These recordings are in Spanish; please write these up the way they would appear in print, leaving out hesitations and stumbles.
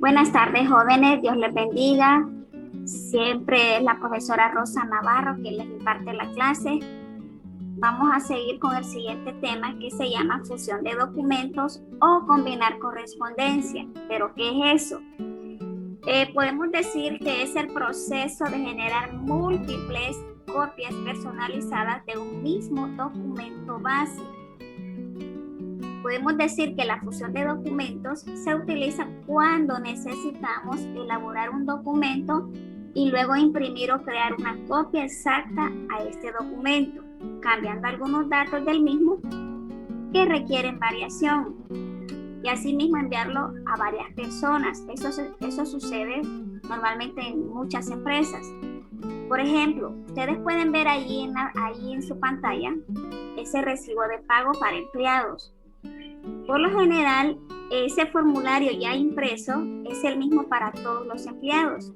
Buenas tardes, jóvenes. Dios les bendiga. Siempre es la profesora Rosa Navarro que les imparte la clase. Vamos a seguir con el siguiente tema que se llama fusión de documentos o combinar correspondencia. ¿Pero qué es eso? Podemos decir que es el proceso de generar múltiples copias personalizadas de un mismo documento base. Podemos decir que la fusión de documentos se utiliza cuando necesitamos elaborar un documento y luego imprimir o crear una copia exacta a este documento, cambiando algunos datos del mismo que requieren variación y asimismo enviarlo a varias personas. Eso sucede normalmente en muchas empresas. Por ejemplo, ustedes pueden ver ahí en su pantalla ese recibo de pago para empleados. Por lo general, ese formulario ya impreso es el mismo para todos los empleados.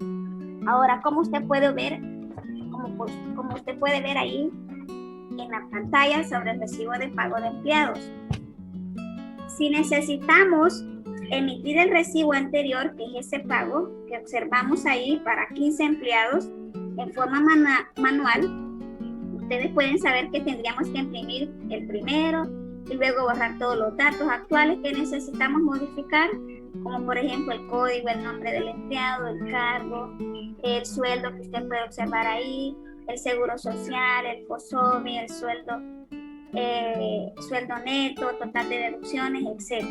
Ahora, como usted puede ver ahí en la pantalla sobre el recibo de pago de empleados. Si necesitamos emitir el recibo anterior, que es ese pago que observamos ahí para 15 empleados en forma manual, ustedes pueden saber que tendríamos que imprimir el primero y luego borrar todos los datos actuales que necesitamos modificar, como por ejemplo el código, el nombre del empleado, el cargo, el sueldo que usted puede observar ahí, el seguro social, el FOSOMI, el sueldo neto, total de deducciones, etc.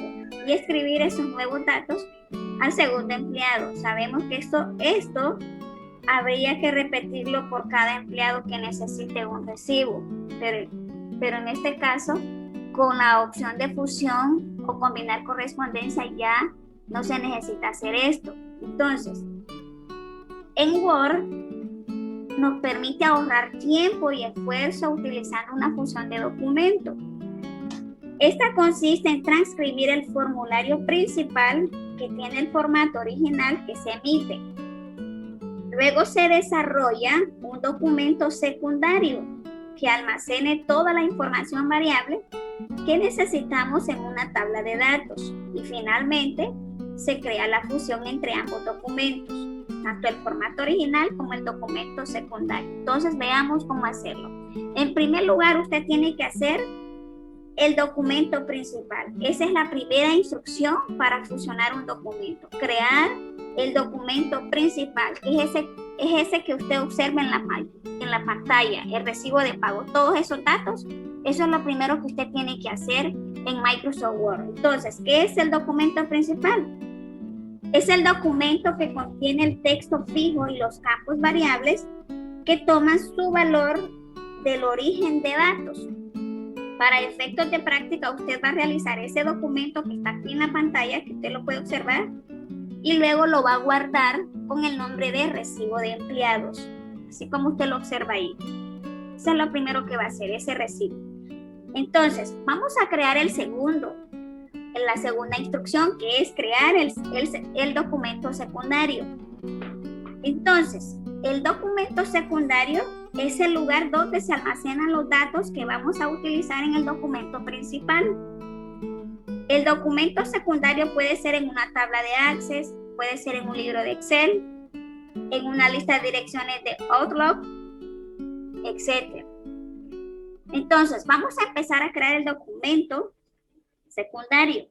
Y escribir esos nuevos datos al segundo empleado. Sabemos que esto habría que repetirlo por cada empleado que necesite un recibo, pero en este caso, con la opción de fusión o combinar correspondencia ya no se necesita hacer esto. Entonces, en Word nos permite ahorrar tiempo y esfuerzo utilizando una fusión de documento. Esta consiste en transcribir el formulario principal que tiene el formato original que se emite. Luego se desarrolla un documento secundario que almacene toda la información variable que necesitamos en una tabla de datos. Y finalmente se crea la fusión entre ambos documentos, tanto el formato original como el documento secundario. Entonces veamos cómo hacerlo. En primer lugar, usted tiene que hacer el documento principal. Esa es la primera instrucción para fusionar un documento. Crear el documento principal, que es ese que usted observa en la pantalla, el recibo de pago, todos esos datos. Eso es lo primero que usted tiene que hacer en Microsoft Word. Entonces, ¿qué es el documento principal? Es el documento que contiene el texto fijo y los campos variables que toman su valor del origen de datos. Para efectos de práctica, usted va a realizar ese documento que está aquí en la pantalla, que usted lo puede observar, y luego lo va a guardar con el nombre de recibo de empleados, así como usted lo observa ahí. Eso es lo primero que va a hacer, ese recibo. Entonces, vamos a crear la segunda instrucción, que es crear el documento secundario. Entonces, el documento secundario es el lugar donde se almacenan los datos que vamos a utilizar en el documento principal. El documento secundario puede ser en una tabla de Access, puede ser en un libro de Excel, en una lista de direcciones de Outlook, etc. Entonces, vamos a empezar a crear el documento secundario.